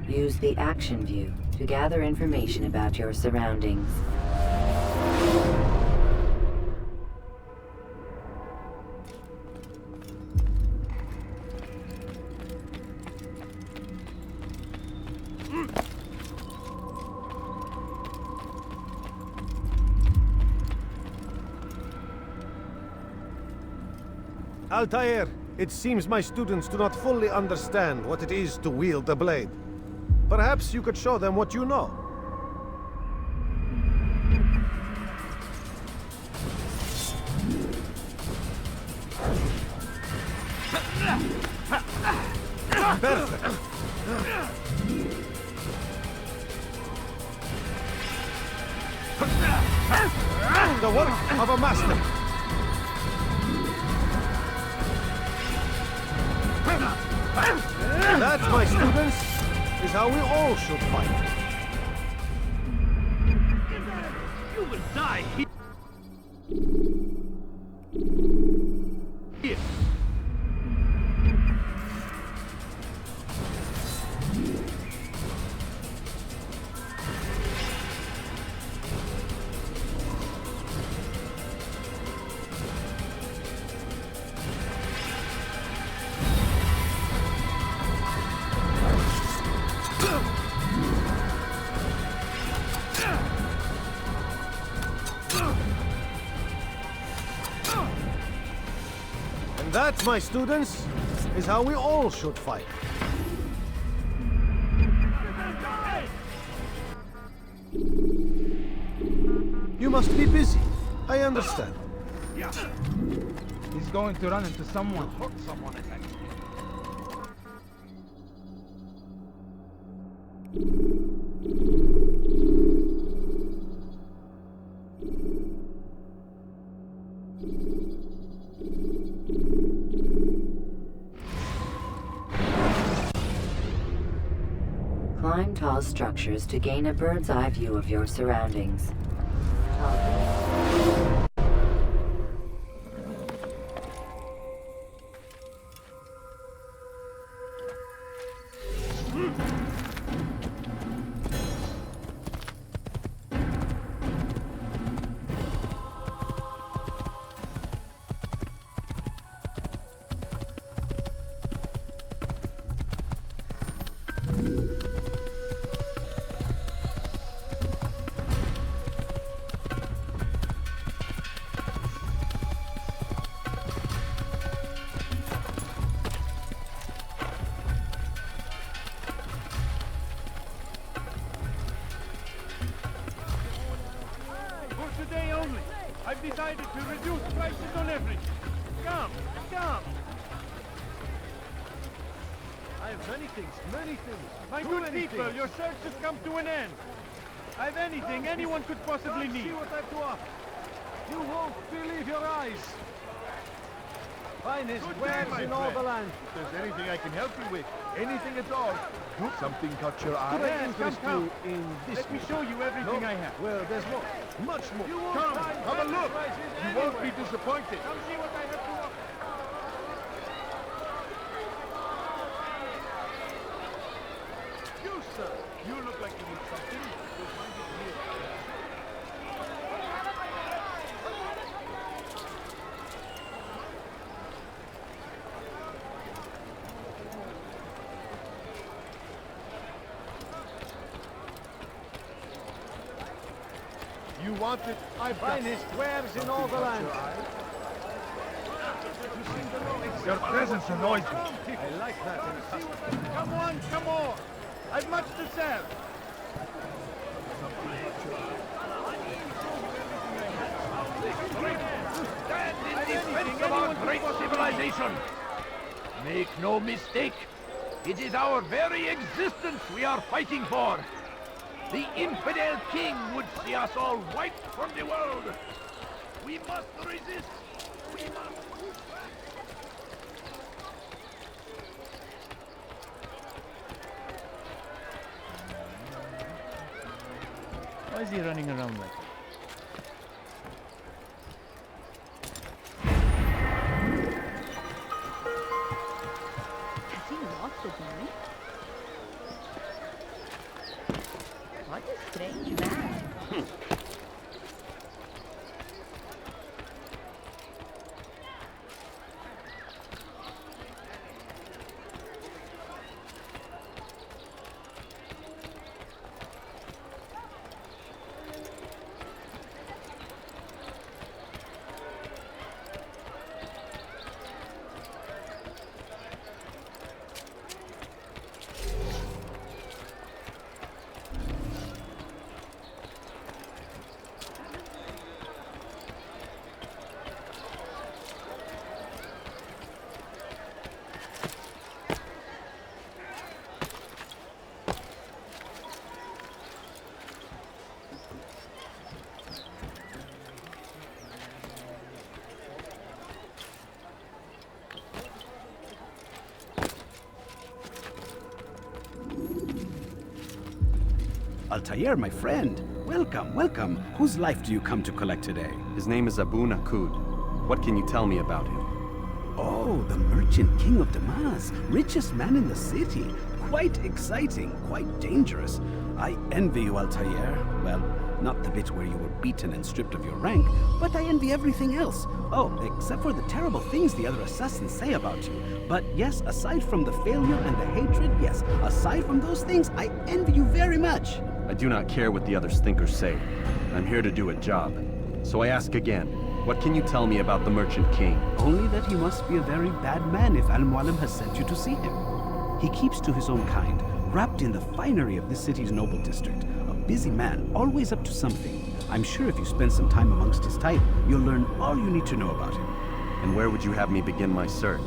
Use the action view to gather information about your surroundings. Altair, it seems my students do not fully understand what it is to wield the blade. Perhaps you could show them what you know. Perfect. The work of a master. That, my students, is how we all should fight. You will die here. That, my students, is how we all should fight. You must be busy. I understand. He's going to run into someone. Hurt someone, I think. Climb tall structures to gain a bird's eye view of your surroundings. Today only, I've decided to reduce prices on everything. Come, come. I have many things, many things. My good people, your search has come to an end. I've anything anyone could possibly need. See what I have to offer. You won't believe your eyes. Finest wares in all the land. If there's anything I can help you with, anything at all, something caught your eye. Could I Yes, interest come. you in this? Let me show you everything No? I have. Well, there's more. Much more. Come, have a look. You won't be disappointed. Come see what I have to offer. You, sir, you look like you need something. You'll find it here. You want it? I've Finest wares in all the land. Your presence annoys me. I like that. Come on, come on. I've much to sell. Stand in defense of our great civilization. Make no mistake, it is our very existence we are fighting for. The infidel king would see us all wiped from the world. We must resist. We must push back. Why is he running around like that? Has he lost his mind? What a strange man. Altair, my friend. Welcome, welcome. Whose life do you come to collect today? His name is Abu Nakud. What can you tell me about him? Oh, the merchant king of Damas. Richest man in the city. Quite exciting, quite dangerous. I envy you, Altair. Well, not the bit where you were beaten and stripped of your rank, but I envy everything else. Oh, except for the terrible things the other assassins say about you. But yes, aside from the failure and the hatred, yes, aside from those things, I envy you very much. I do not care what the others think or say. I'm here to do a job. So I ask again, what can you tell me about the Merchant King? Only that he must be a very bad man if Al-Mualim has sent you to see him. He keeps to his own kind, wrapped in the finery of this city's noble district. A busy man, always up to something. I'm sure if you spend some time amongst his type, you'll learn all you need to know about him. And where would you have me begin my search?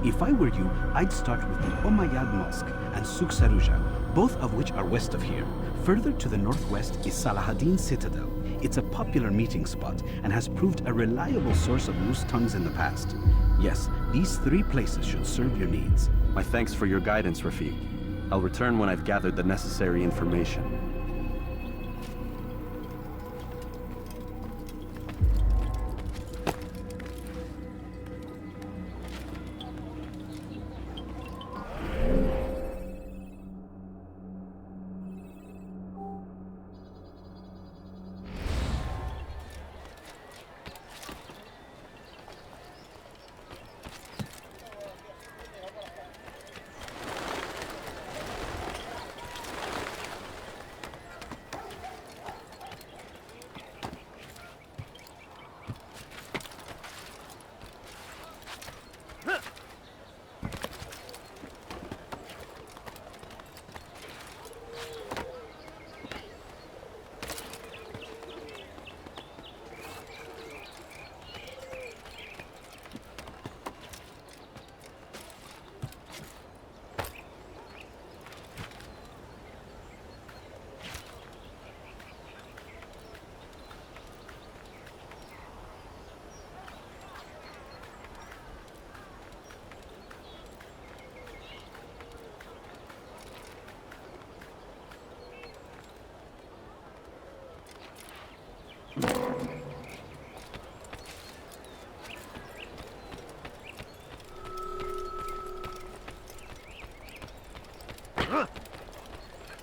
If I were you, I'd start with the Umayyad Mosque and Souk Saruja, both of which are west of here. Further to the northwest is Salahuddin Citadel. It's a popular meeting spot and has proved a reliable source of loose tongues in the past. Yes, these three places should serve your needs. My thanks for your guidance, Rafiq. I'll return when I've gathered the necessary information.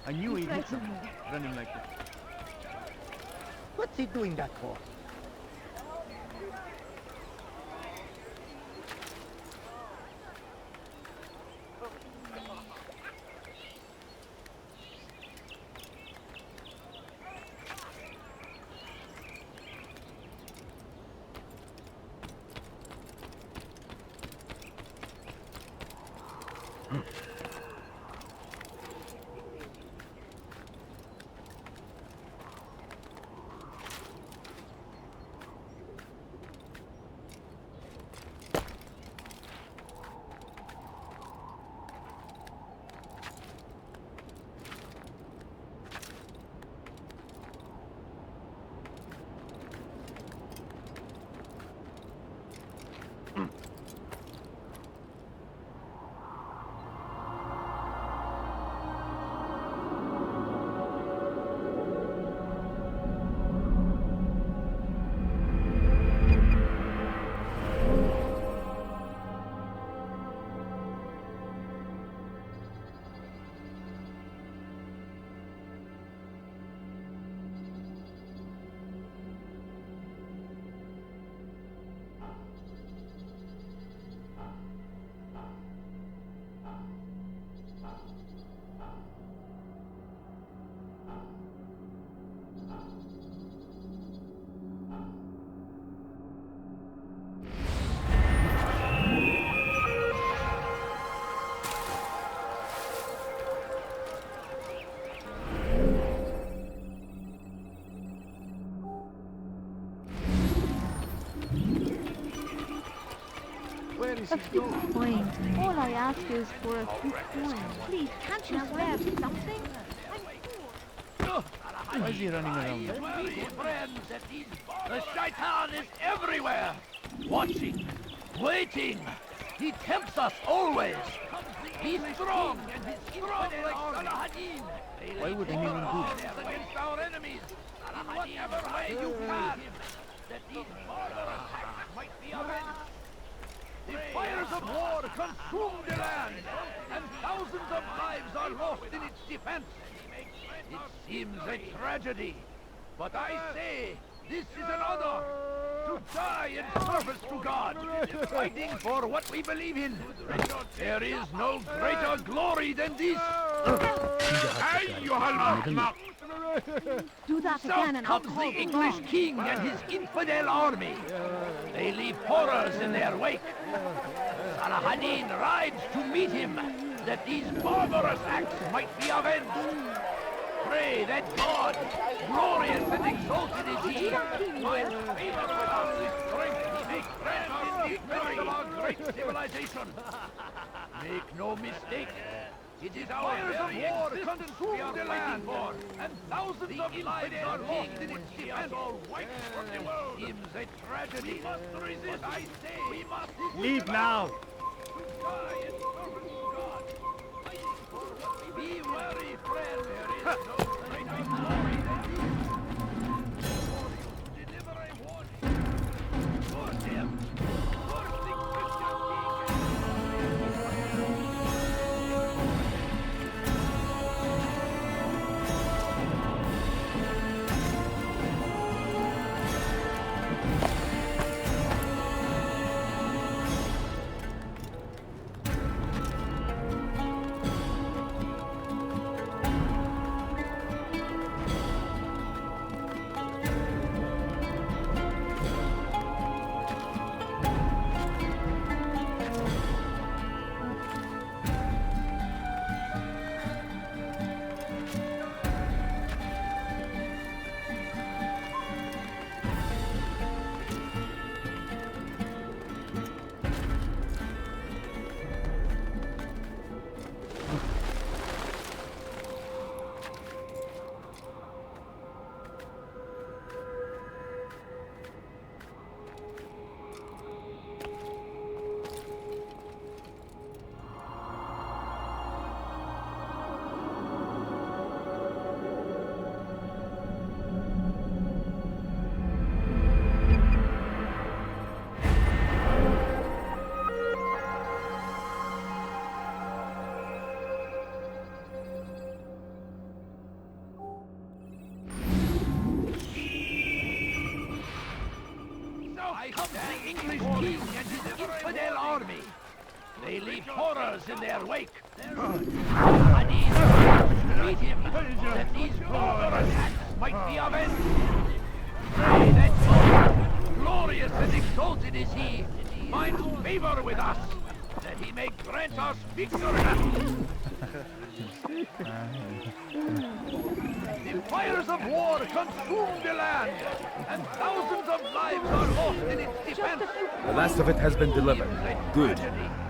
I knew he'd hit something running like that. What's he doing that for? A few coins. All I ask is for a few coins. Please, can't you spare something? Why is he running around? The shaitan is everywhere, watching, waiting. He tempts us always. He's strong and he's strong like Salahadin. Why would anyone do that? Against our enemies, in whatever way you can, that these border attacks might be avenged. The fires of war consume the land, and thousands of lives are lost in its defense. It seems a tragedy, but I say this is an honor to die in service to God, fighting for what we believe in. There is no greater glory than this. Do that again and I'll Comes call the English king and his infidel army. They leave horrors in their wake. Salahadin rides to meet him, that these barbarous acts might be avenged. Pray that God, glorious and exalted is he, finds favor with us with strength. He may grant us the victory of our great civilization. Make no mistake, it is our very existence we are fighting for, and thousands of lives are lost in its defense. Seems a tragedy. We must resist. I say, we must Leave now. Be wary, friend. There is no greater glory than this. Deliver a warning. Curse him. Curse the Christian English king and his infidel army. They leave horrors in their wake. Salahadin meet him, that these barbarous acts might be avenged. Pray that God, glorious and exalted is he, finds favor with us, that he may grant us victory. The fires of war consume the land, and thousands of lives are lost in its defense. The last of it has been delivered. Good.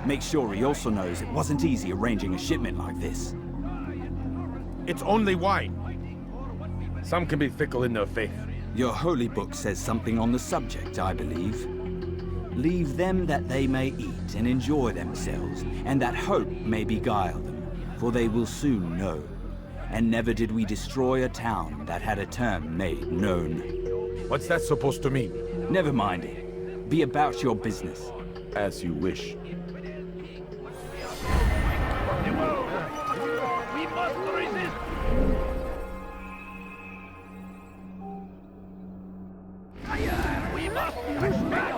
Make sure he also knows it wasn't easy arranging a shipment like this. It's only wine. Some can be fickle in their faith. Your holy book says something on the subject, I believe. Leave them that they may eat and enjoy themselves, and that hope may beguile them, for they will soon know. And never did we destroy a town that had a term made known. What's that supposed to mean? Never mind it. Be about your business. As you wish. We must resist. We must expect.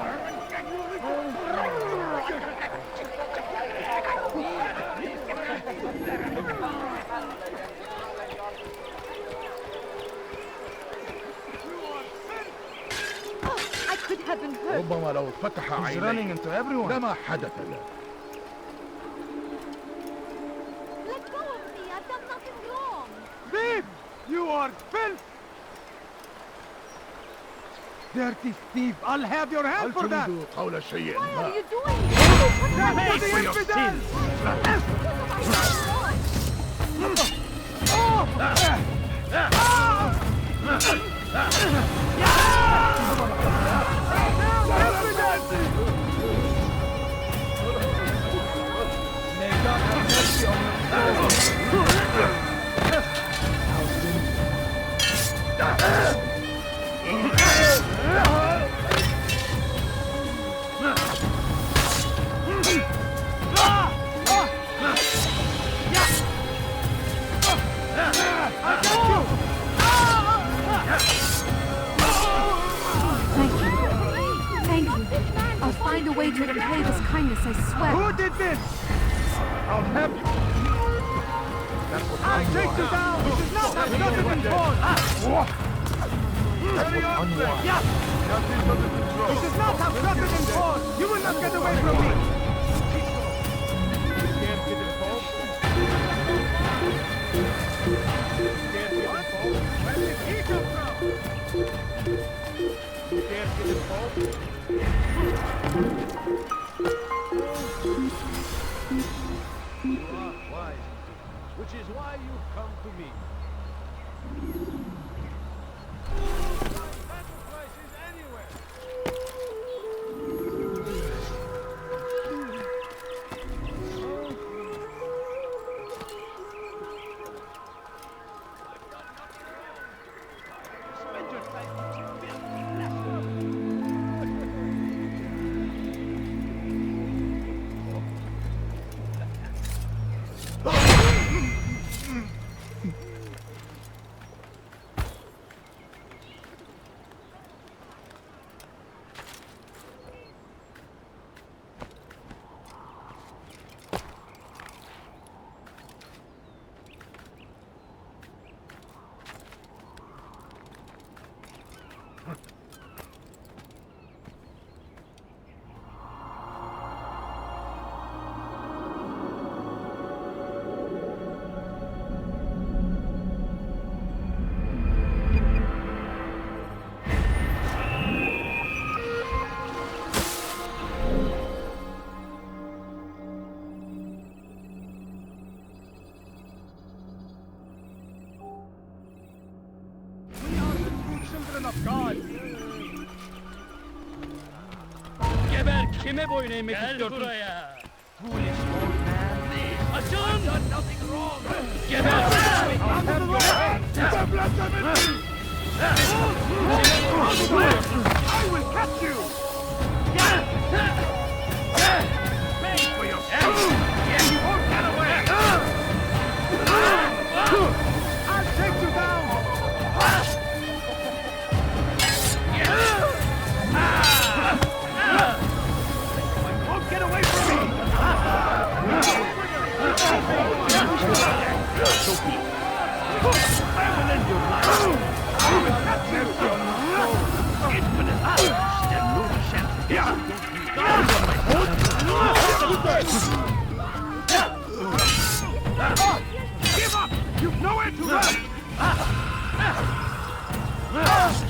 I could have been hurt. ربما لو فتح He's running into everyone. لما حدث له. Let go of me. I've done nothing wrong. Thief! You are filth! Dirty thief! I'll have your hand for that! قول شيء Why ما. are you doing this? Pay for your sins! Thank you. I'll find a way to repay this kindness, I swear. Who did this? I'll have you. I'll take you down. This is not how justice is born. Carry on, friend. This is not how justice is born. You will not get away from me. You can't get involved. You can't get involved. Where did he come from? You can't get involved. You are wise, which is why you've come to me. Battle prices anywhere. Spend your time teaching children of God. Geber, kime boyun eğmek istiyorsun? Buraya. Foolish old man. Açılın! I've done nothing wrong. Geber! I will catch you. Pay for your sins. You won't get away. I'll take you down. Won't get away from me! I will end your life! I will catch you! Infinite! Stand no chance against Give up! You've nowhere to run!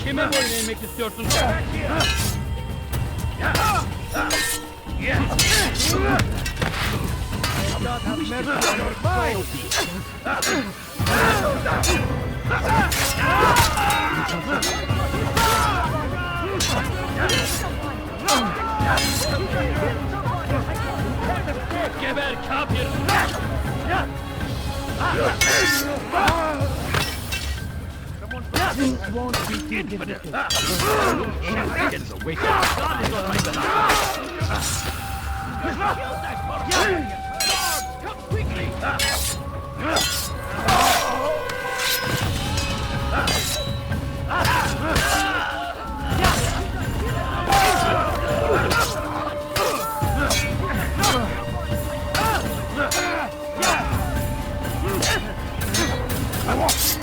Kime boyun eğmek istiyorsun? God have mercy on your mind! Geber kafir! This won't be difficult. Shenanigans awake. God is on my side. Come quickly!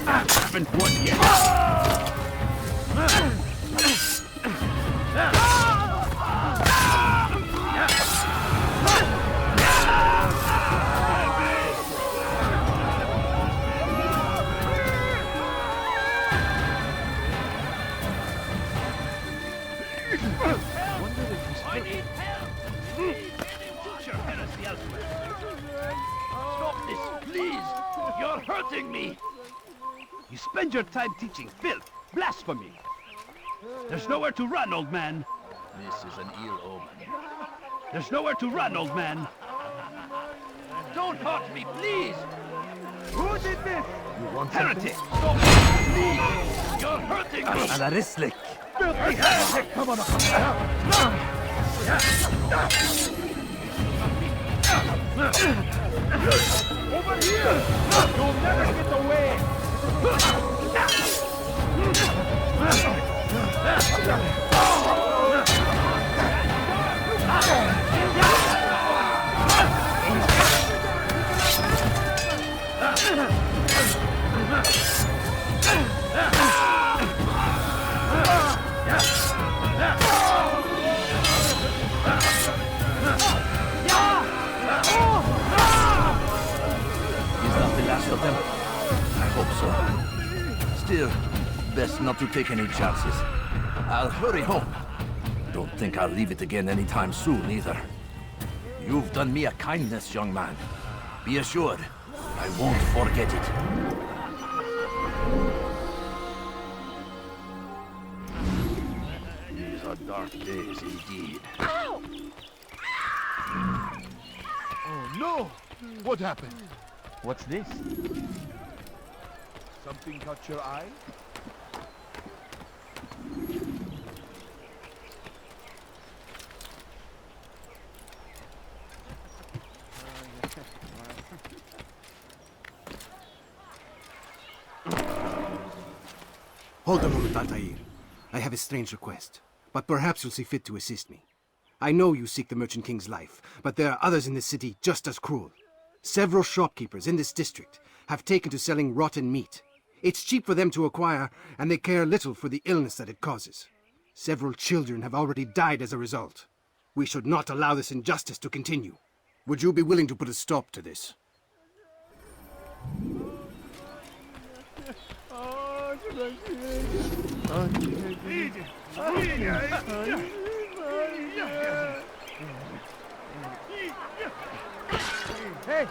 I haven't won yet. I need help! Please, anyone! hurting me! You spend your time teaching filth, blasphemy. There's nowhere to run, old man. This is an ill omen. There's nowhere to run, old man. Don't hurt me, please! Who did this? You want Heretic! Stop! Please! You're hurting me! Alarislik. Filthy heretic! Come on, over here! You'll never get away! Is that the last of them? I hope so. Still, best not to take any chances. I'll hurry home. Don't think I'll leave it again anytime soon, either. You've done me a kindness, young man. Be assured, I won't forget it. These are dark days indeed. Oh no! What happened? What's this? Something caught your eye? Hold a moment, Altair. I have a strange request, but perhaps you'll see fit to assist me. I know you seek the Merchant King's life, but there are others in this city just as cruel. Several shopkeepers in this district have taken to selling rotten meat. It's cheap for them to acquire, and they care little for the illness that it causes. Several children have already died as a result. We should not allow this injustice to continue. Would you be willing to put a stop to this? Hey!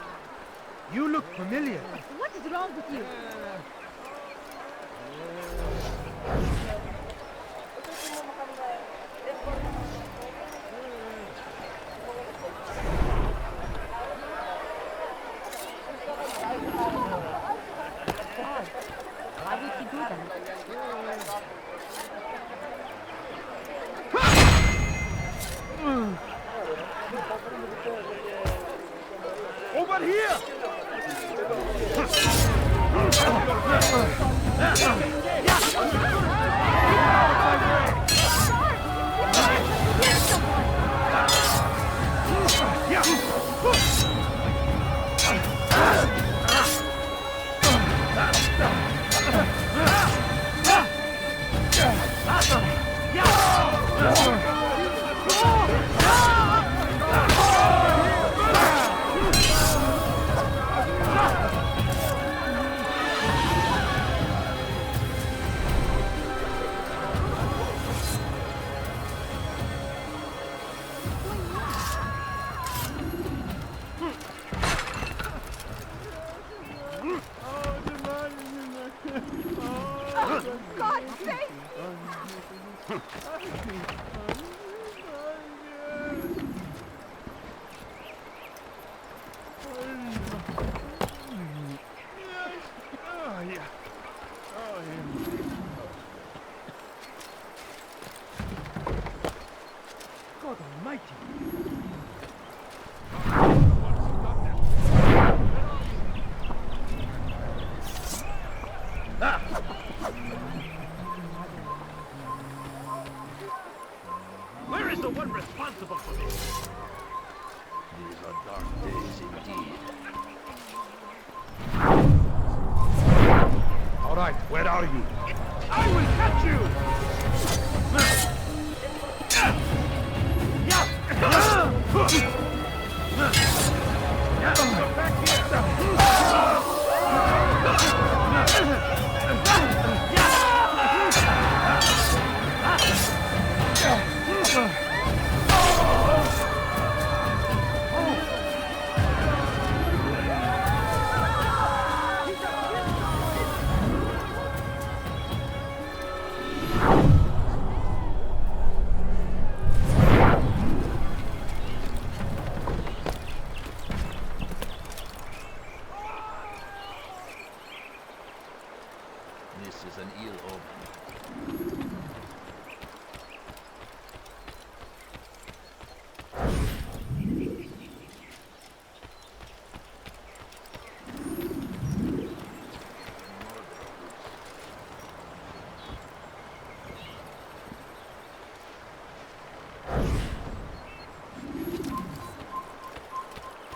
You look familiar. What is wrong with you? Why would you do that? Over here! God save! God almighty! Where is the one responsible for this? These are dark days indeed. All right, where are you? I will catch you! is an ill omen.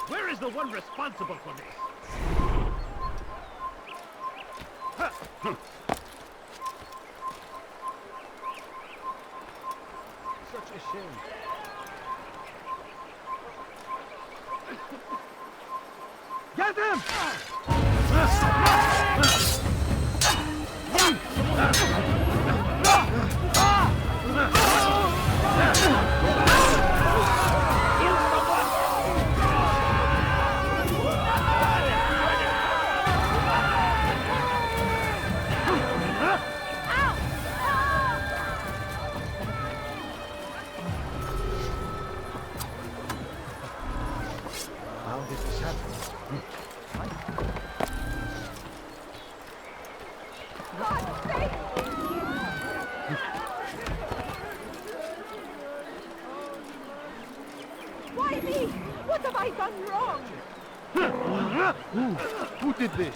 Where is the one responsible for this? Such a shame. Get him! How did this happen? Why me? What have I done wrong? Who did this?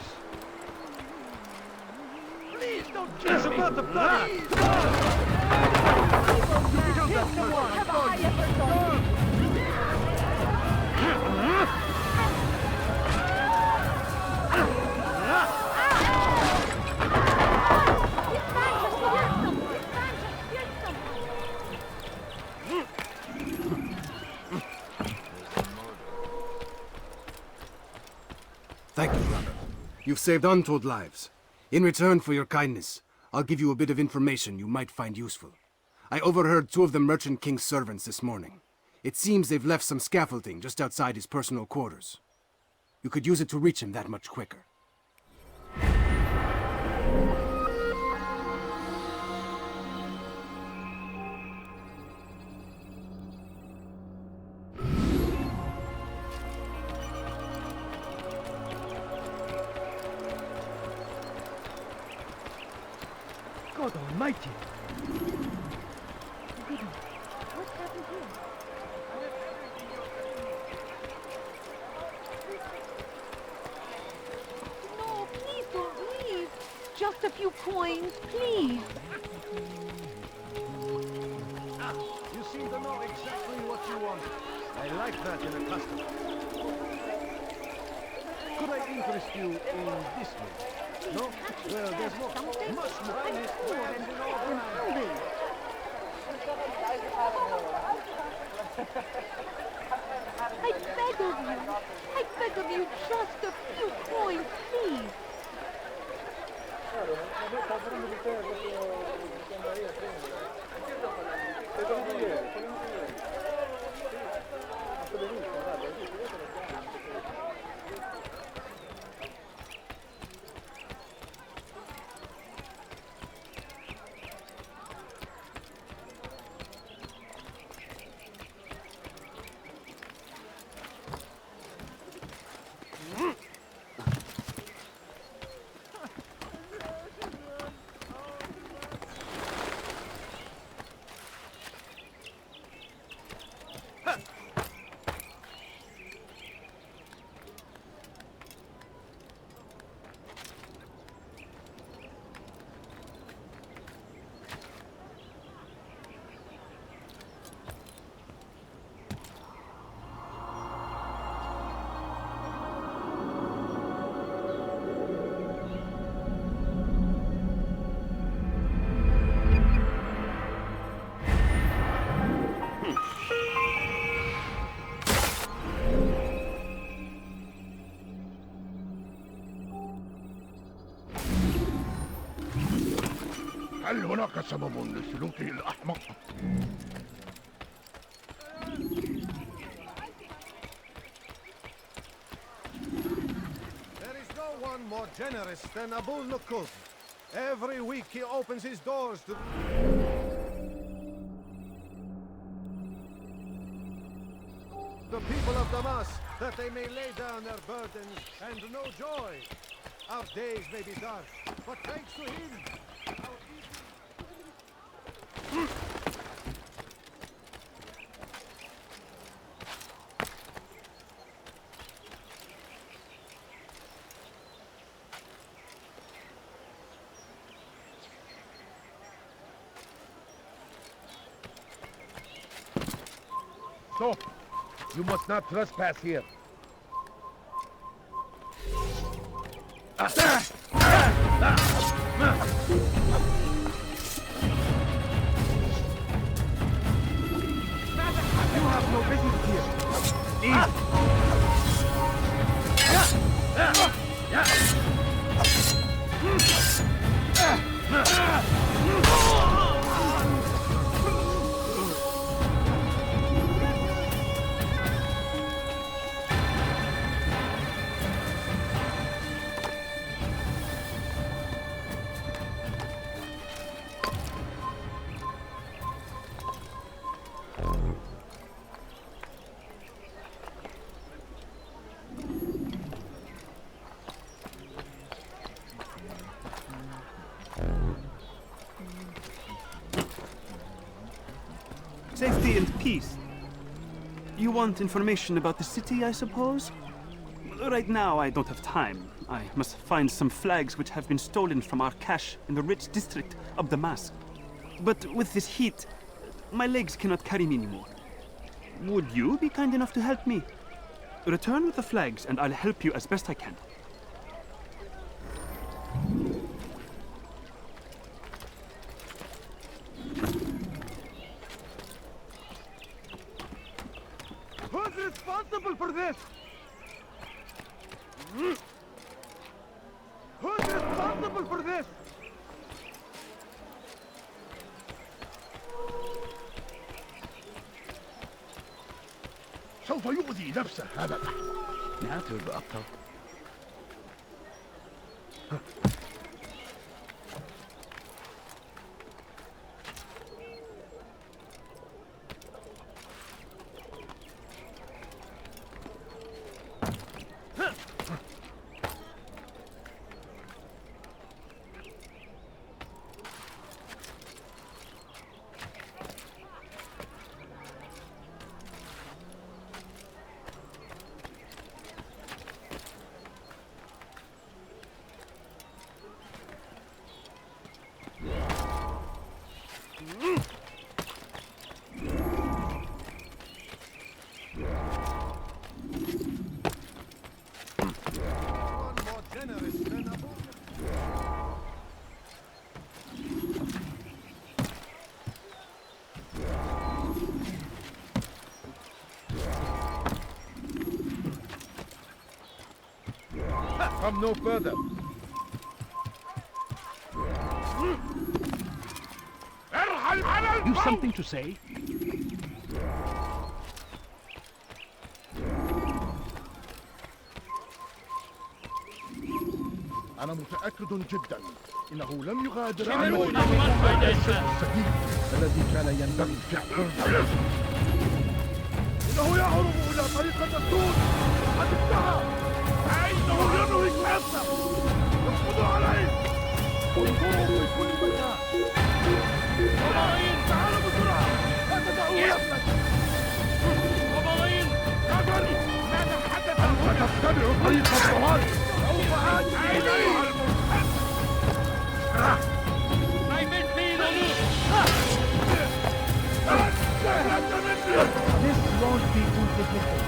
Please don't It's kill me! about the blood! Have I ever done? Thank you, brother. You've saved untold lives. In return for your kindness, I'll give you a bit of information you might find useful. I overheard two of the Merchant King's servants this morning. It seems they've left some scaffolding just outside his personal quarters. You could use it to reach him that much quicker. God almighty! What happened here? No, please don't leave. Just a few coins, please. You seem to know exactly what you want. I like that in a customer. Could I interest you in this one? No? Well, there's more. Much more. I'm poor and hungry. I beg of you, just a few coins, please. هل هناك سبب لسلوكه الأحمق؟ There is no one more generous than Abul Nukuz. Every week he opens his doors to the people of Damas, that they may lay down their burdens and know joy. Our days may be dark, but thanks to him, our Stop! You must not trespass here. You have no business here. Safety and peace. You want information about the city, I suppose? Right now, I don't have time. I must find some flags which have been stolen from our cache in the rich district of Damascus. But with this heat, my legs cannot carry me anymore. Would you be kind enough to help me? Return with the flags, and I'll help you as best I can. Who's responsible for this? Who's responsible for this? سوف يؤذي نفسه هذا. لا تبطل. Come no further. You something to say? أنا متأكد جدا إنه لم يغادر شمروا عنه السبيل الذي كان ينبغي فعله. إنه يهرب إلى طريق الدستور. قد انتهى. أين ينوي الكاسة؟ يقبضوا عليه. انظروا في كل مكان. قبائل تعالوا بسرعة. لا تدعوا يفلت. قبائل قدر. لا تتحدث. أنت تتبع طريق الضلال. سوف آتي إليه المرتد. This won't be too difficult.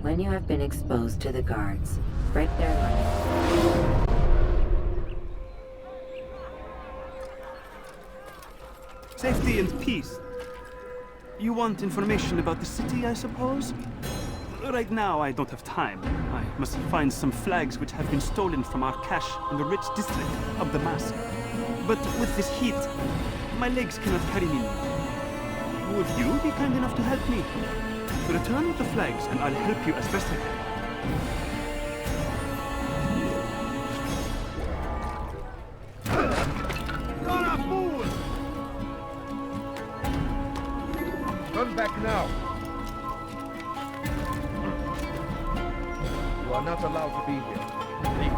When you have been exposed to the guards, break their line. Safety and peace. You want information about the city, I suppose? Right now, I don't have time. I must find some flags which have been stolen from our cache in the rich district of Damascus. But with this heat, my legs cannot carry me now. Would you be kind enough to help me? Return with the flags, and I'll help you as best I can. Come back now. You are not allowed to be here. Leave.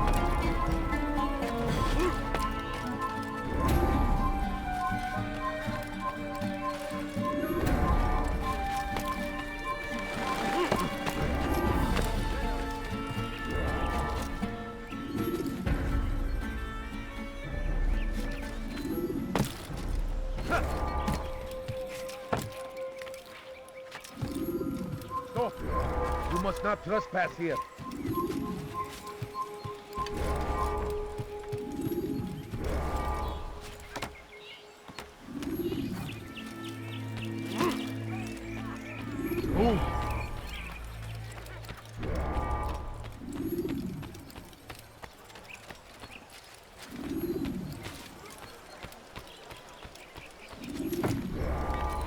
Stop! You must not trespass here. Move!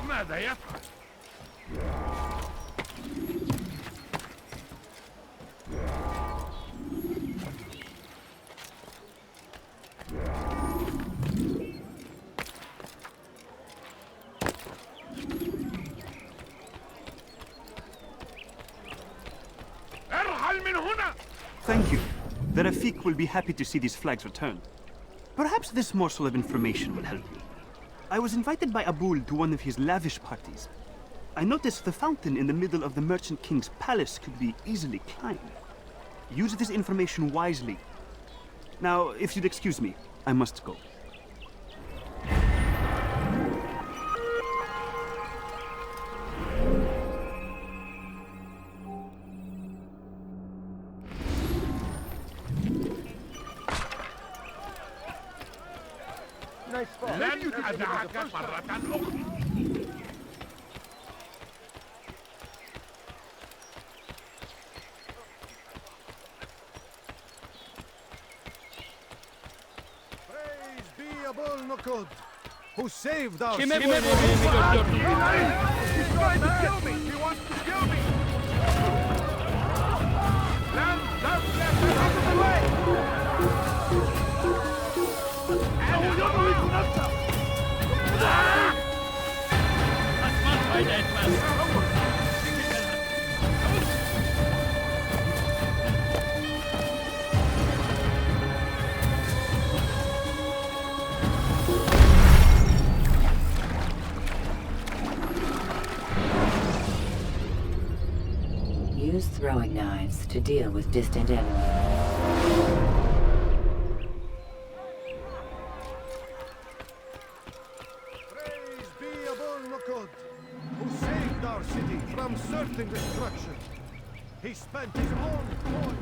ماذا يفعل؟ Thank you. The Rafik will be happy to see these flags returned. Perhaps this morsel of information will help me. I was invited by Abul to one of his lavish parties. I noticed the fountain in the middle of the Merchant King's palace could be easily climbed. Use this information wisely. Now, if you'd excuse me, I must go. لن أدعك مرة أخرى. Praise be Abul Nukud, who saved our He's city. trying to kill me! He wants to kill me! Land, out of the way! Use throwing knives to deal with distant enemies. Who saved our city from certain destruction. He spent his own coin.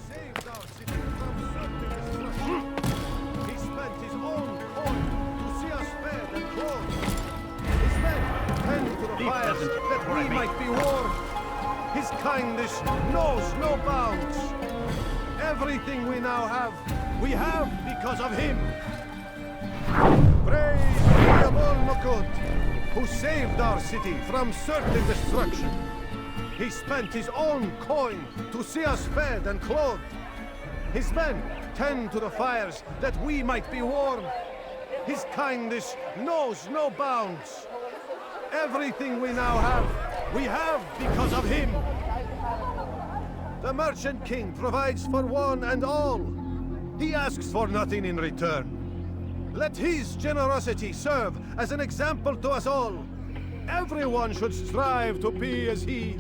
Saved our city from certain destruction. He spent his own coin to see us fed and clothed. His men tend to the fires that we might be warm. His kindness knows no bounds. Everything we now have, we have because of him. Praise be Abul Nukud, who saved our city from certain destruction. He spent his own coin to see us fed and clothed. His men tend to the fires that we might be warm. His kindness knows no bounds. Everything we now have, we have because of him. The Merchant King provides for one and all. He asks for nothing in return. Let his generosity serve as an example to us all. Everyone should strive to be as he.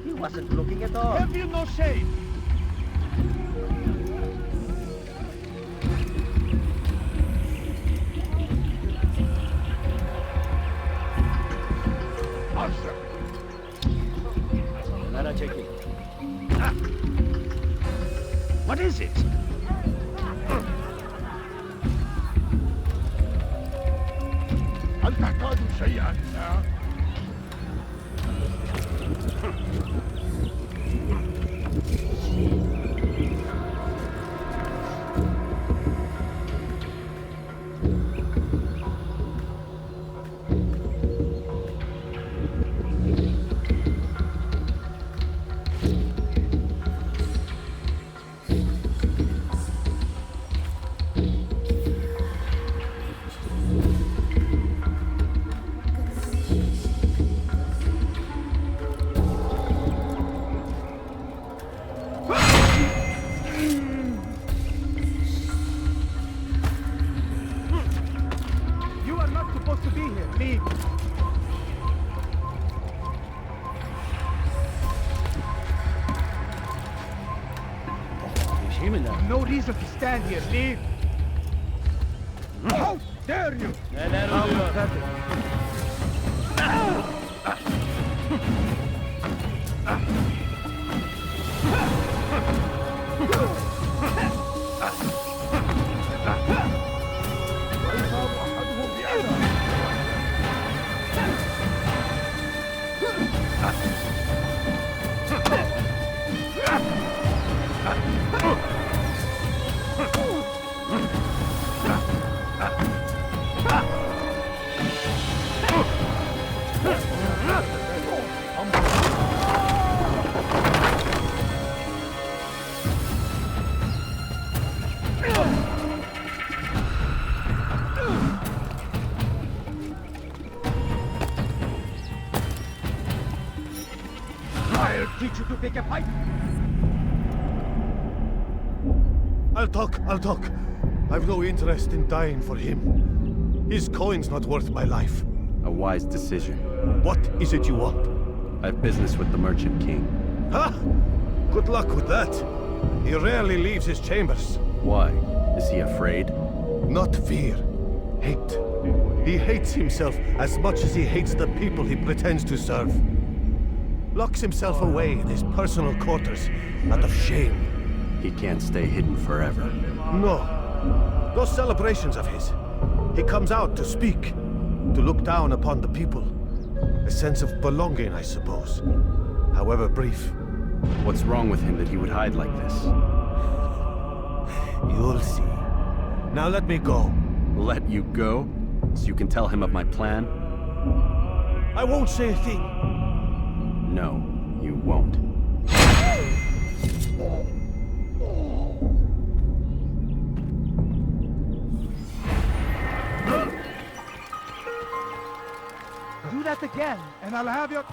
He wasn't looking at all. Have you no shame? What is it? هل تحتاج شيئا؟ No reason to stand here. Leave. How dare you? Teach you to pick a fight. I'll talk. I've no interest in dying for him. His coin's not worth my life. A wise decision. What is it you want? I have business with the Merchant King. Huh? Good luck with that. He rarely leaves his chambers. Why? Is he afraid? Not fear. Hate. He hates himself as much as he hates the people he pretends to serve. Locks himself away in his personal quarters out of shame. He can't stay hidden forever. No. Those celebrations of his. He comes out to speak, to look down upon the people. A sense of belonging, I suppose. However brief. What's wrong with him that he would hide like this? You'll see. Now let me go. Let you go? So you can tell him of my plan? I won't say a thing. No, you won't. Do that again, and I'll have your...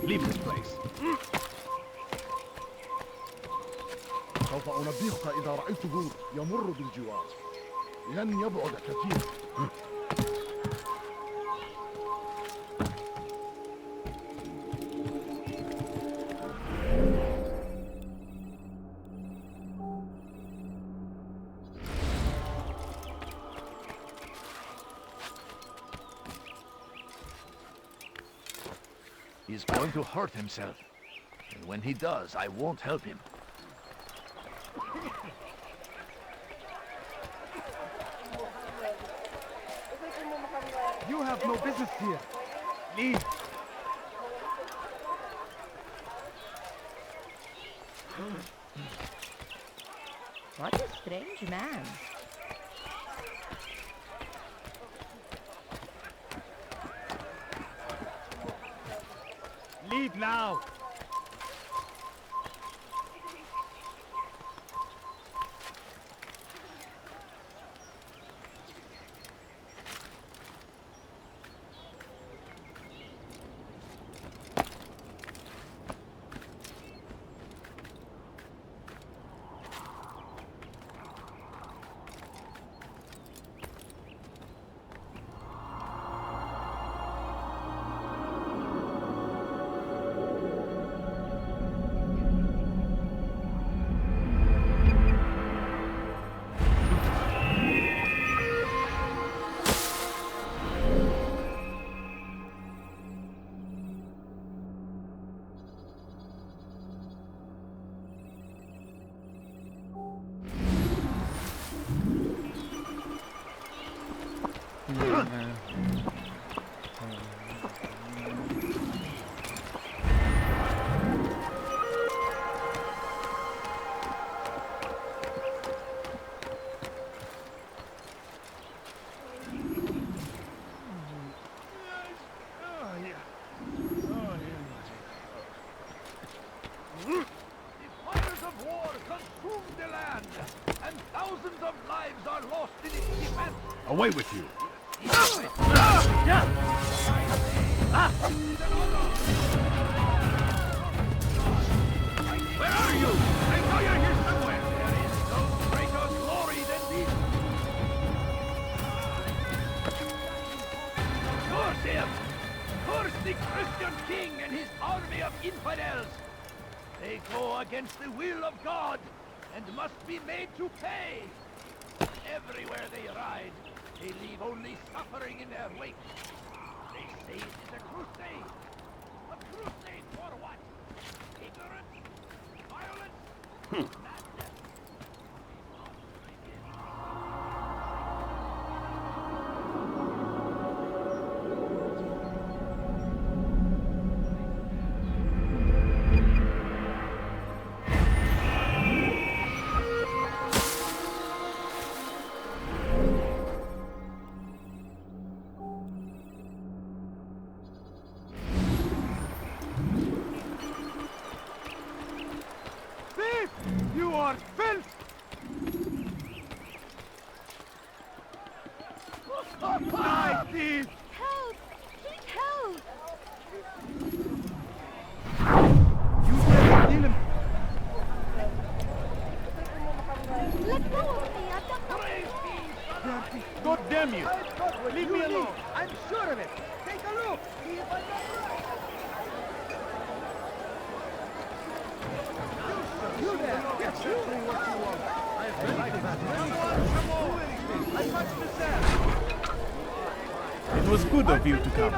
Leave this place. سوف أنبهك إذا رأيت بور يمر بالجوار. لن يبعد كثير. He's going to hurt himself. And when he does, I won't help him. You have no business here. Leave. What a strange man. it now! Away with you! Where are you? I know you're here somewhere! There is no greater glory than this! Curse him! Curse the Christian king and his army of infidels! They go against the will of God and must be made to pay! Everywhere they ride, they leave only suffering in their wake. They say it is a crusade. A crusade for what? Ignorance? Violence? Madness? God damn you! Leave me alone! I'm sure of it! Take a look! See if I'm not right! You there! Yes, you! What you want? I have like that. Come on! I touch the sand! It was good of you to come.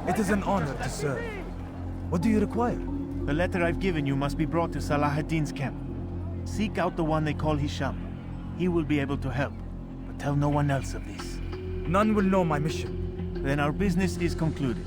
It is an honor to serve. What do you require? The letter I've given you must be brought to Salah ad-Din's camp. Seek out the one they call Hisham. He will be able to help. But tell no one else of this. None will know my mission. Then our business is concluded.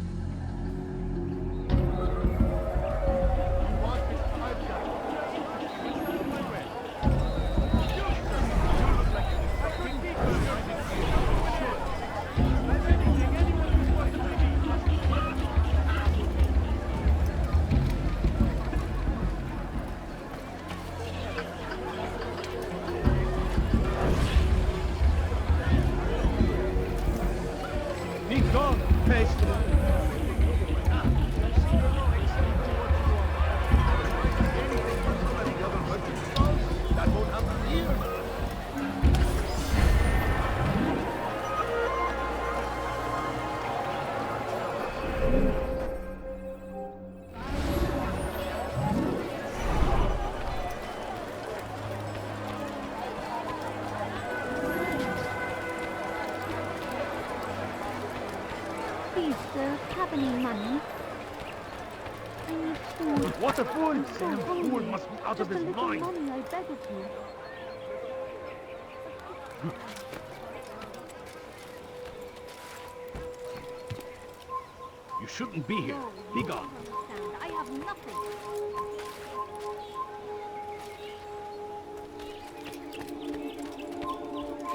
Please, sir, have any money? I need food. What a fool! I'm so The hungry. fool must be out Just of his a little mind! money, I beg of you. You shouldn't be here. Be gone. I have nothing.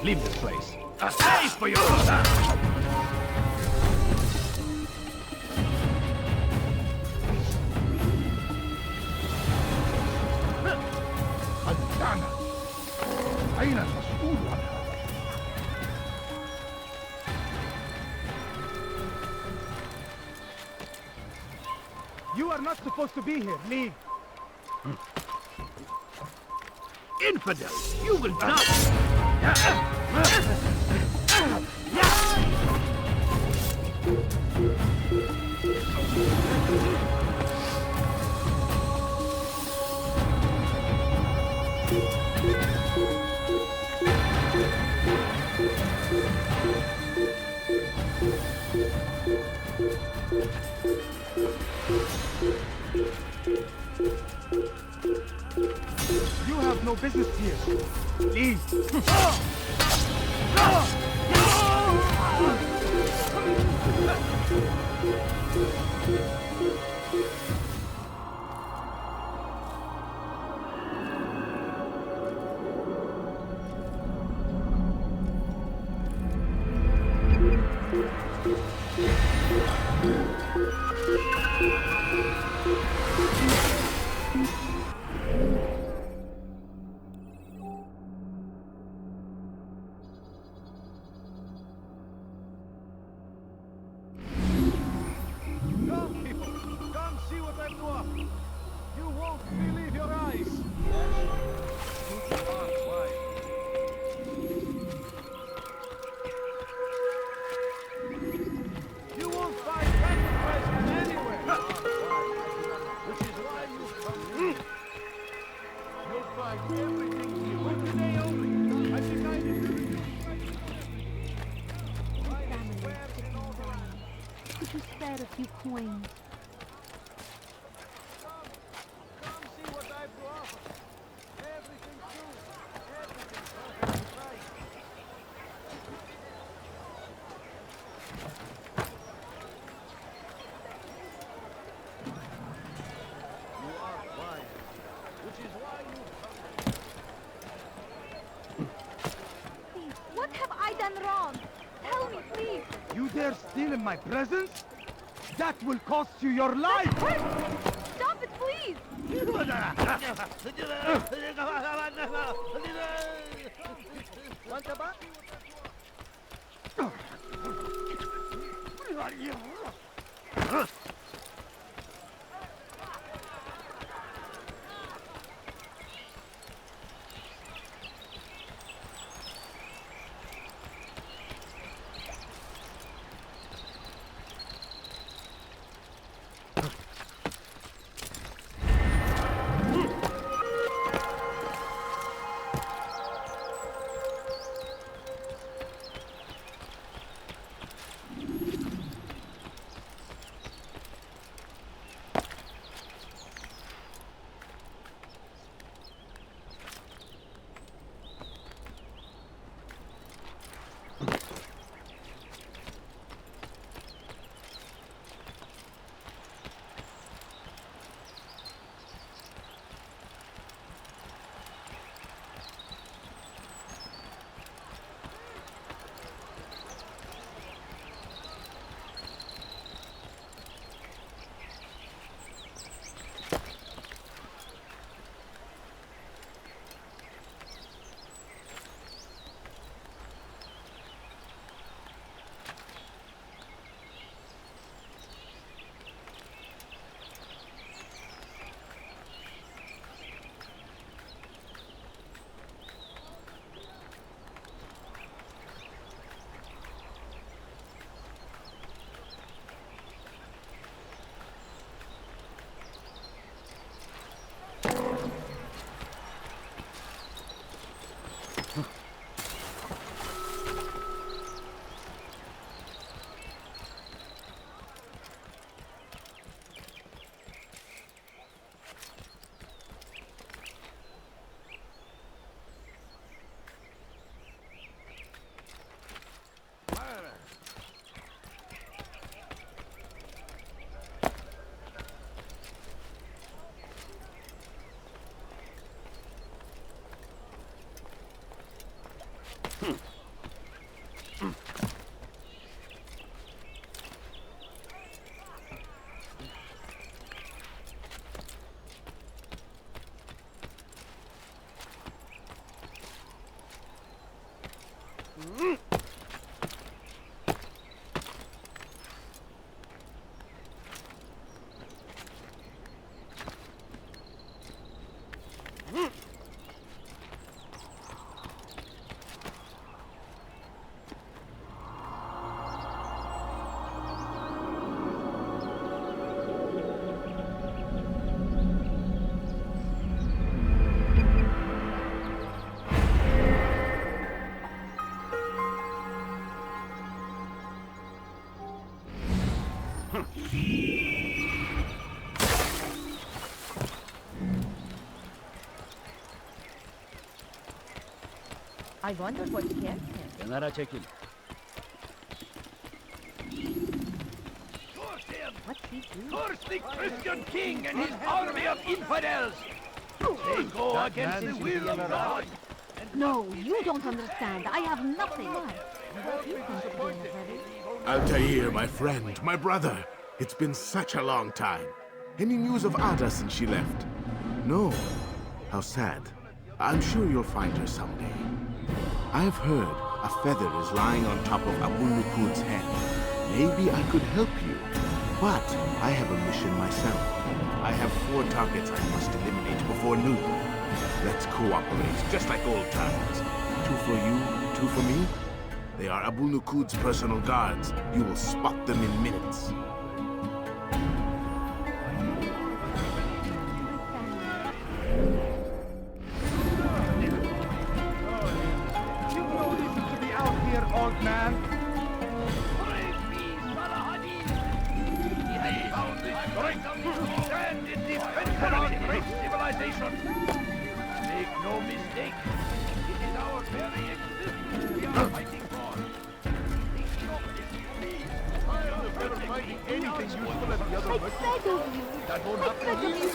Leave this place. A slave for your mother! أين المسؤول عن هذا؟ You are not supposed to be here, leave. Infidel! You will die! You have no business here. Leave. Could you spare a few coins? What have I done wrong? Tell me, please. You dare steal in my presence? That will cost you your life! Stop it, please! I wonder what kept him. Kenara çekil. What's he doing? Curse the Christian king and his army of infidels! They go against the will of God! No, you don't understand. I have nothing. Altair, my friend, my brother. It's been such a long time. Any news of Ada since she left? No. How sad. I'm sure you'll find her someday. I've heard a feather is lying on top of Abu Nukud's head. Maybe I could help you. But I have a mission myself. I have 4 targets I must eliminate before noon. Let's cooperate, just like old times. 2 for you, 2 for me. They are Abu Nukud's personal guards. You will spot them in minutes. You no reason to be out here, old man. Praise be Salahadin! He has found the strength to stand in defense of our great civilization. Make no mistake, it is our very existence we are fighting for. Anything useful at the other I beg of you. That won't I happen. beg of you,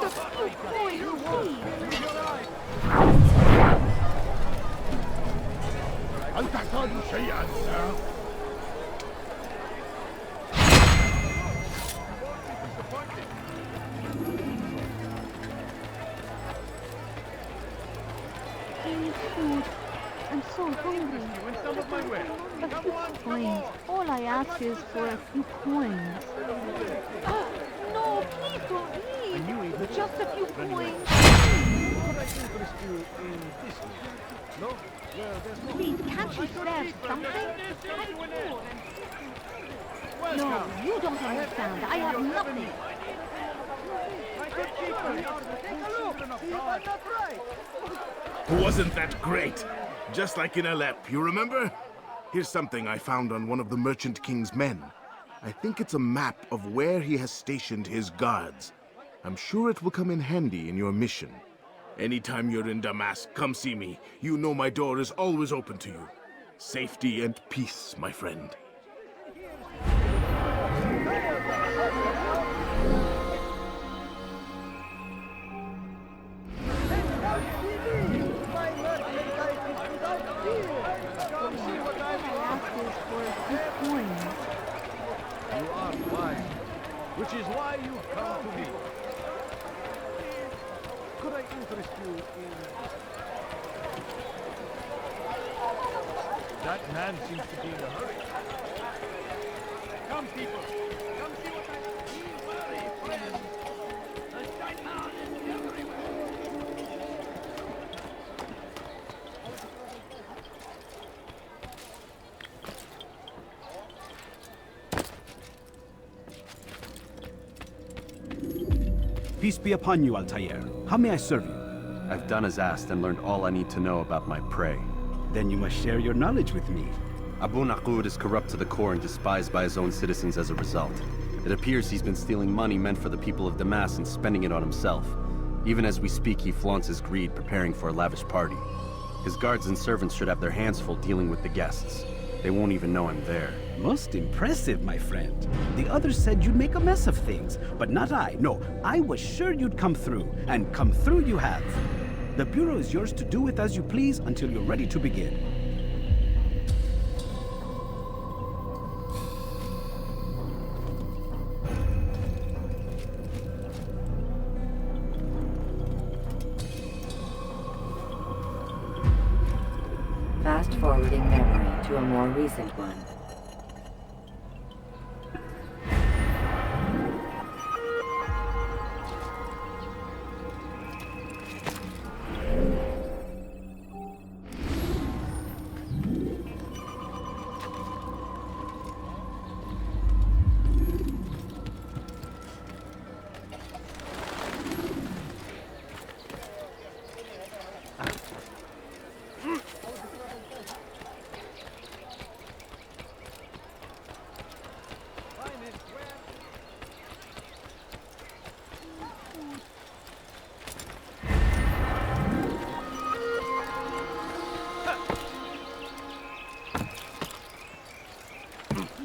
just a few coins, please. هل تحتاج شيئا سام؟ Any food? I'm so hungry. A few coins. All I ask is for a few coins. No, please don't leave. Just a few coins. Please, can't you spare something? No, you don't understand. I have nothing. Wasn't that great? Just like in Alep, you remember? Here's something I found on one of the Merchant King's men. I think it's a map of where he has stationed his guards. I'm sure it will come in handy in your mission. Anytime you're in Damascus, come see me. You know my door is always open to you. Safety and peace, my friend. You are wise, which is why you've come to me. Could I interest you in... That man seems to be in a hurry. Come, people. Come see what I see. Be wary, friends. The shaitan is everywhere. Peace be upon you, Altair. How may I serve you? I've done as asked and learned all I need to know about my prey. Then you must share your knowledge with me. Abu Naqud is corrupt to the core and despised by his own citizens as a result. It appears he's been stealing money meant for the people of Damascus and spending it on himself. Even as we speak, he flaunts his greed, preparing for a lavish party. His guards and servants should have their hands full dealing with the guests. They won't even know I'm there. Most impressive, my friend. The others said you'd make a mess of things, but not I. No, I was sure you'd come through, and come through you have. The Bureau is yours to do with as you please until you're ready to begin. Fast-forwarding memory to a more recent one.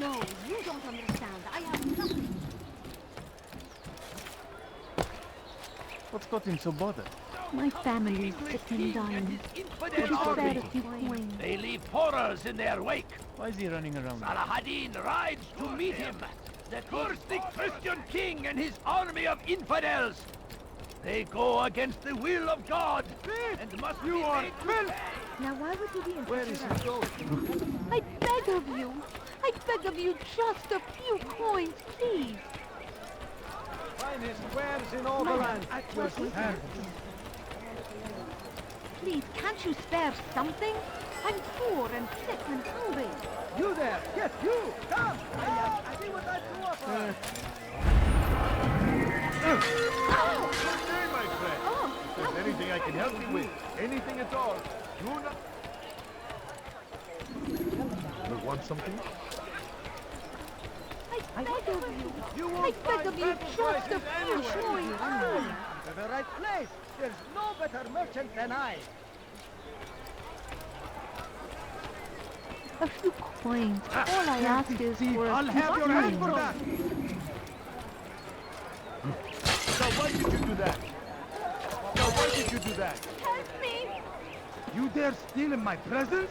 No, you don't understand. I have nothing. What's got him so bothered? My family's sick and dying. Could you spare a few coins? They leave horrors in their wake. Why is he running around? Saladin rides to meet him. The thirsty Christian king and his army of infidels. They go against the will of God and must be made to pay. Now why would you be in Where is he going? I beg of you. I beg of you just a few coins, please. Finest wares in all the land. Please, can't you spare something? I'm poor and sick and hungry. You there! Yes, you! Come! I see what I threw up on. Good day, my friend. If there's anything I can help you with, anything at all, do not... You want something? I beg of you. You I won't beg find of you bad just prices a few anywhere. coins. To the right place. There's no better merchant than I. A few coins. All I ask is for a I'll few have your hand for coins. that. So why did you do that? So why did you do that? Help me! You dare steal in my presence?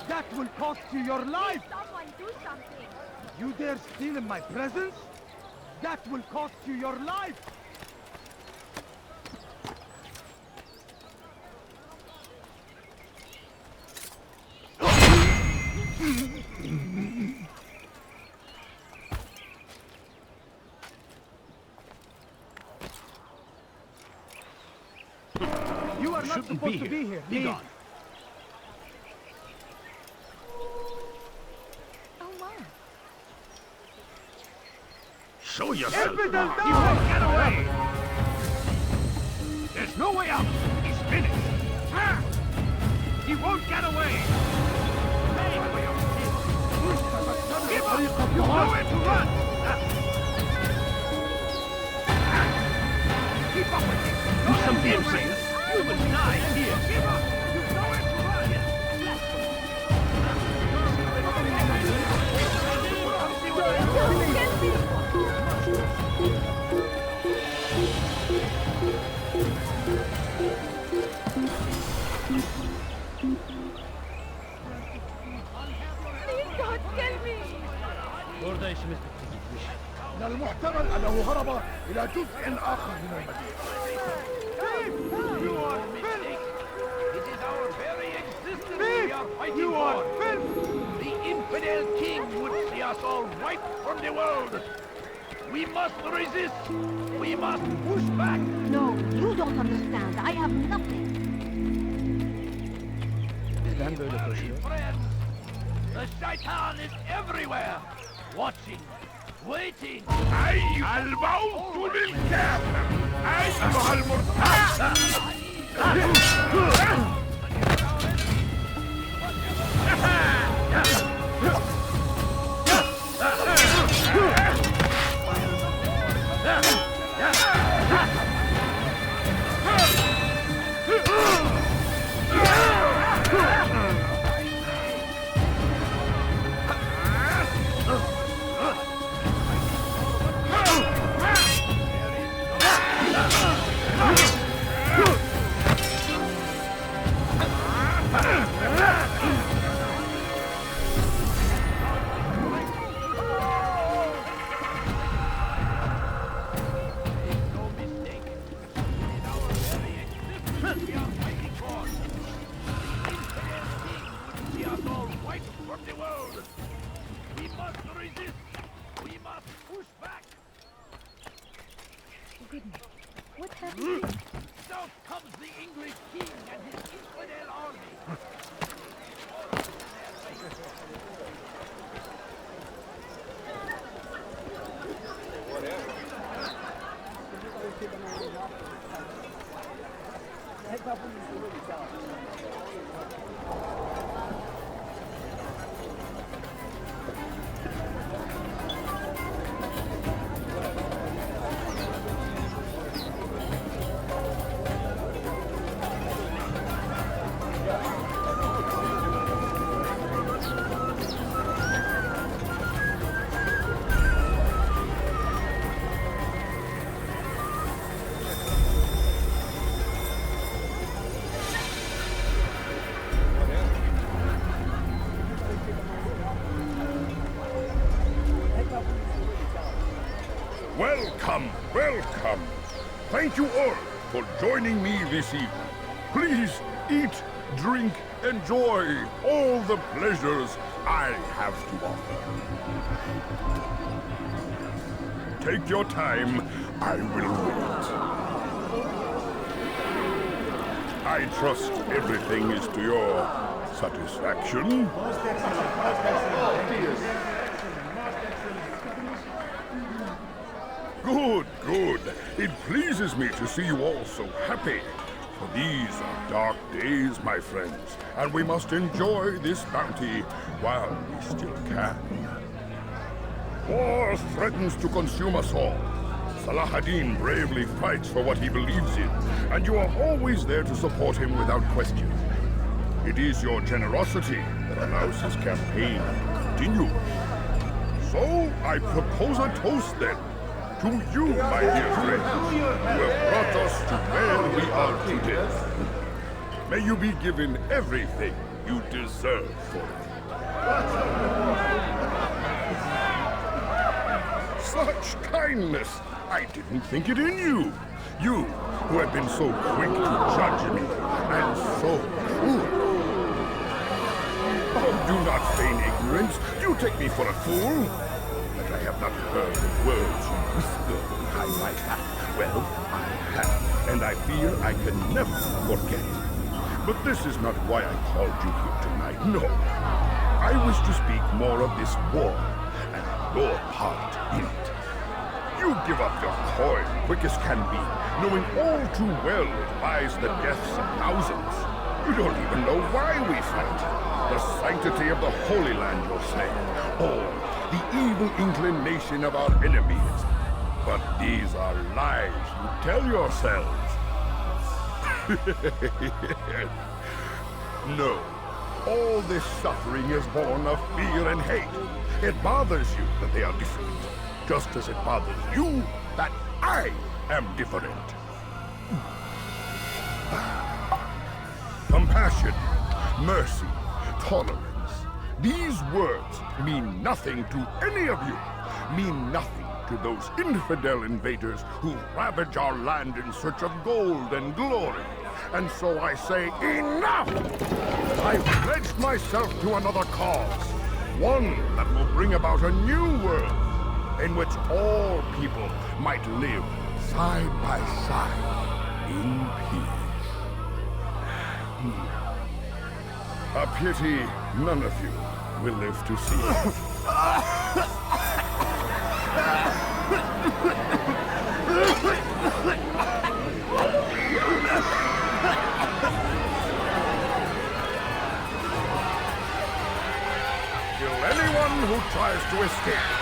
That will cost you your life. Someone do something. You dare steal in my presence? That will cost you your life. You are not supposed to be here. Be Leave. gone. Oh my. Show yourself. Impudent You dog! won't get away. There's no way out. He's finished. Ah! He won't get away. Give up. You've nowhere to run. Keep up with him. Do something, please. You will die here. Give up. You've nowhere to run. Please don't kill me. من المحتمل أنه هرب إلى جزء آخر من المدينة. You are mistaken. It is our very existence we are fighting for. The infidel king would see us all wiped from the world. We must resist. We must push back. No, you don't understand. I have nothing. Friends, the shaitan is everywhere. Watching, waiting. الموت للكافر أيها المرتد. What happened? South comes the English king and his infidel army. Welcome, welcome. Thank you all for joining me this evening. Please eat, drink, enjoy all the pleasures I have to offer. Take your time, I will wait. I trust everything is to your satisfaction. Good, good. It pleases me to see you all so happy. For these are dark days, my friends, and we must enjoy this bounty while we still can. War threatens to consume us all. Salah ad-Din bravely fights for what he believes in, and you are always there to support him without question. It is your generosity that allows his campaign to continue. So, I propose a toast then. To you, my dear friends, who have brought us to where we are today. May you be given everything you deserve for it. Such kindness! I didn't think it in you. You, who have been so quick to judge me, and so cruel. Oh, do not feign ignorance. You take me for a fool. That I have not heard the words you whisper behind my back. Well, I have, and I fear I can never forget. But this is not why I called you here tonight, no. I wish to speak more of this war, and your part in it. You give up your coin quick as can be, knowing all too well it buys the deaths of thousands. You don't even know why we fight. The sanctity of the Holy Land, you'll say, or the evil inclination of our enemies. But these are lies you tell yourselves. No, all this suffering is born of fear and hate. It bothers you that they are different, just as it bothers you that I am different. Compassion, mercy, tolerance. These words mean nothing to any of you, mean nothing to those infidel invaders who ravage our land in search of gold and glory. And so I say, enough! I've pledged myself to another cause, one that will bring about a new world, in which all people might live side by side in peace. A pity none of you will live to see it. Kill anyone who tries to escape.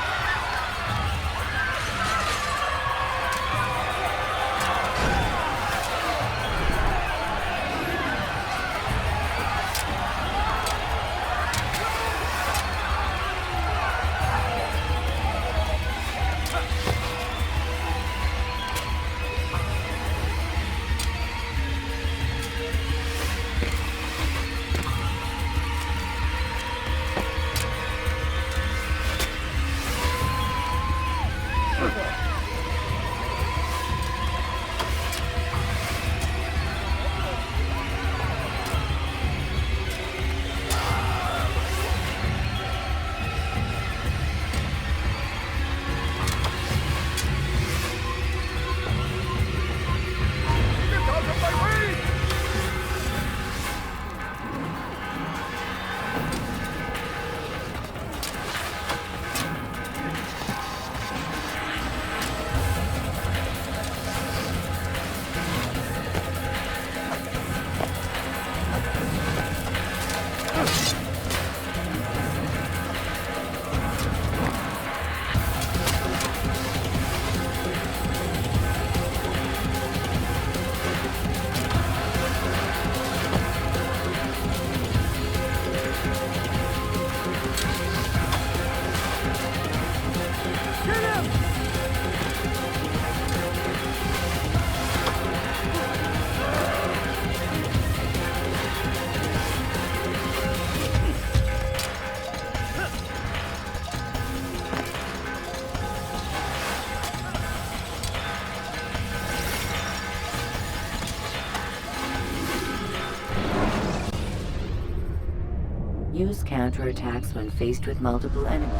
counterattacks when faced with multiple enemies.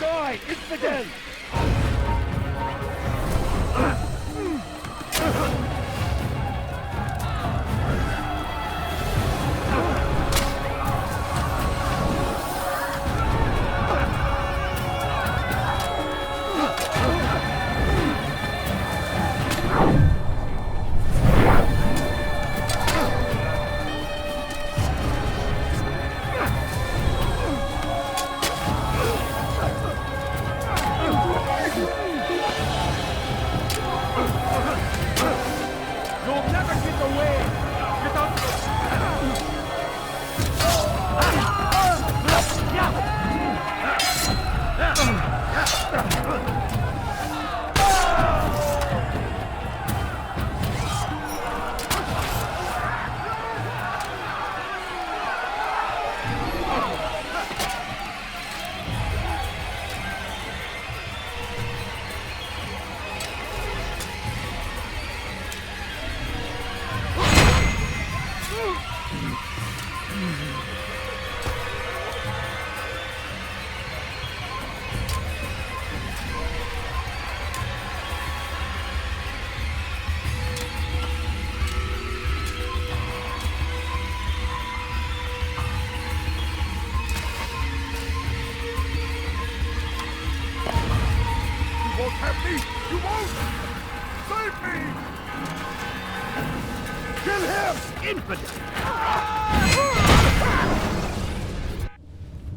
Die, infidel!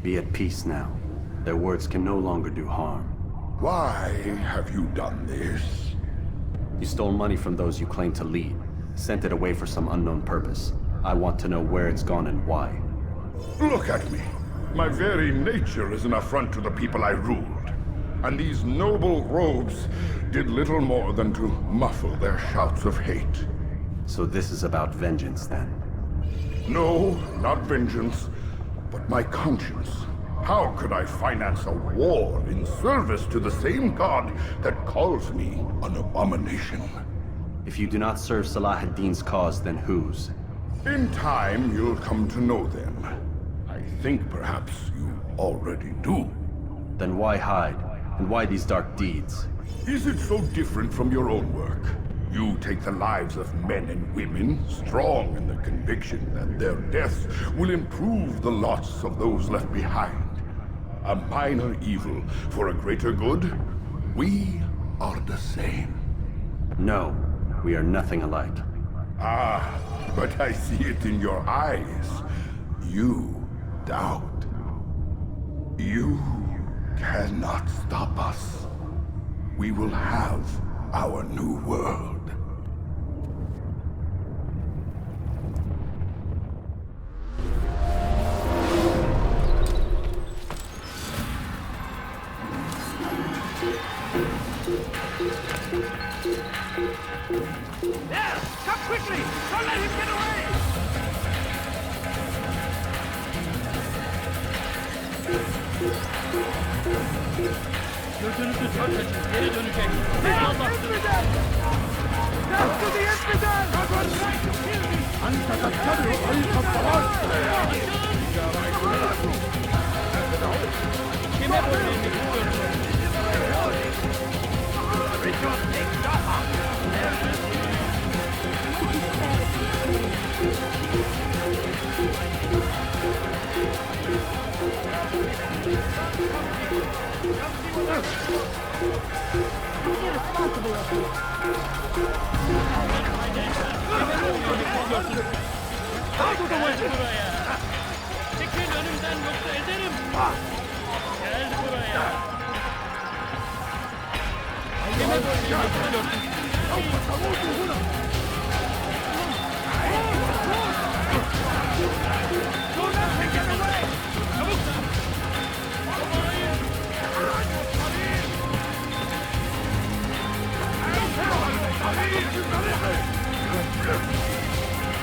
Be at peace now. Their words can no longer do harm. Why have you done this? You stole money from those you claim to lead, sent it away for some unknown purpose. I want to know where it's gone and why. Look at me. My very nature is an affront to the people I ruled. And these noble robes did little more than to muffle their shouts of hate. So this is about vengeance, then? No, not vengeance, but my conscience. How could I finance a war in service to the same god that calls me an abomination? If you do not serve Salah ad-Din's cause, then whose? In time, you'll come to know them. I think perhaps you already do. Then why hide? And why these dark deeds? Is it so different from your own work? You take the lives of men and women, strong in the conviction that their deaths will improve the lots of those left behind. A minor evil for a greater good? We are the same. No, we are nothing alike. Ah, but I see it in your eyes. You doubt. You cannot stop us. We will have our new world. There! Come quickly! Don't let him get away! Gözünüzü kör açın, geri dönecek. Death to the infidel! Anta tattaru al-kafalar! Kime boyunca gidiyorsun? Richard, take Zdrawo! Çekil önümden yoksa ederim. Gel buraya. Kime boyunca gidiyorsun?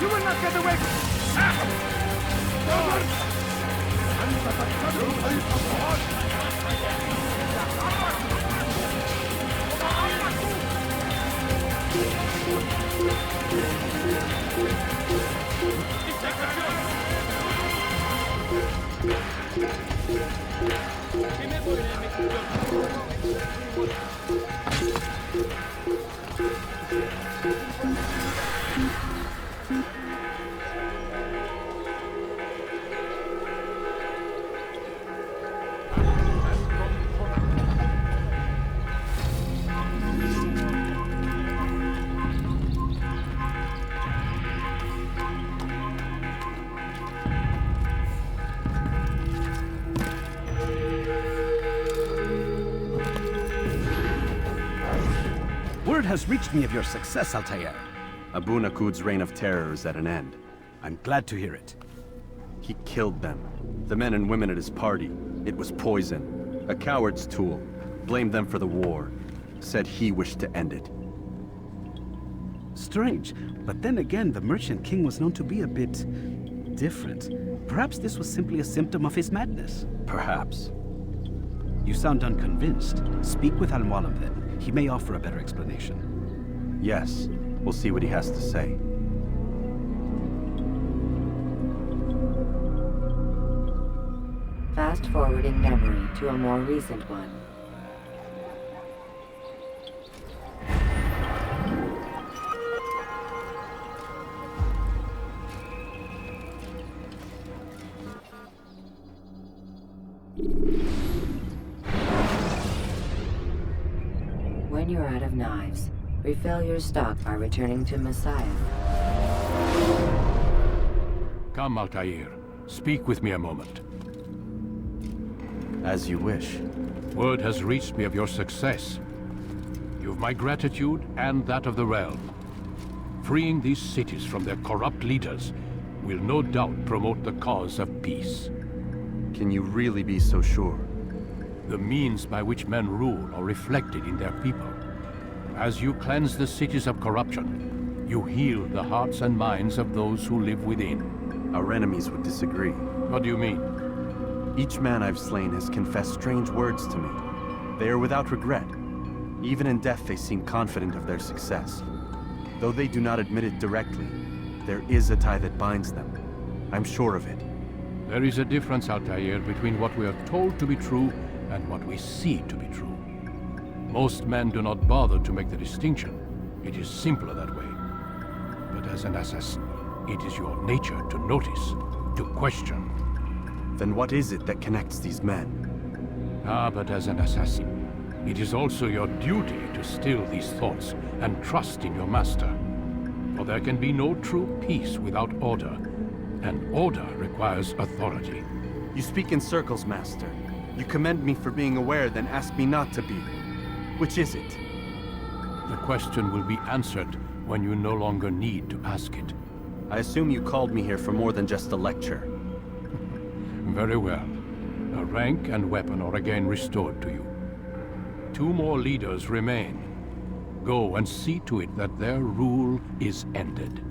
You will not get away! Word has reached me of your success, Altair. Abu Nakud's reign of terror is at an end. I'm glad to hear it. He killed them. The men and women at his party. It was poison. A coward's tool. Blamed them for the war. Said he wished to end it. Strange, but then again, the Merchant King was known to be a bit different. Perhaps this was simply a symptom of his madness. Perhaps. You sound unconvinced. Speak with Al-Mualim then. He may offer a better explanation. Yes. We'll see what he has to say. Fast-forwarding memory to a more recent one. When you're out of knives, refill your stock by returning to Messiah. Come, Altair. Speak with me a moment. As you wish. Word has reached me of your success. You've my gratitude and that of the realm. Freeing these cities from their corrupt leaders will no doubt promote the cause of peace. Can you really be so sure? The means by which men rule are reflected in their people. As you cleanse the cities of corruption, you heal the hearts and minds of those who live within. Our enemies would disagree. What do you mean? Each man I've slain has confessed strange words to me. They are without regret. Even in death they seem confident of their success. Though they do not admit it directly, there is a tie that binds them. I'm sure of it. There is a difference, Altair, between what we are told to be true and what we see to be true. Most men do not bother to make the distinction. It is simpler that way. But as an assassin, it is your nature to notice, to question. Then what is it that connects these men? But as an assassin, it is also your duty to still these thoughts and trust in your master. For there can be no true peace without order, and order requires authority. You speak in circles, Master. You commend me for being aware, then ask me not to be. Which is it? The question will be answered when you no longer need to ask it. I assume you called me here for more than just a lecture. Very well. A rank and weapon are again restored to you. 2 more leaders remain. Go and see to it that their rule is ended.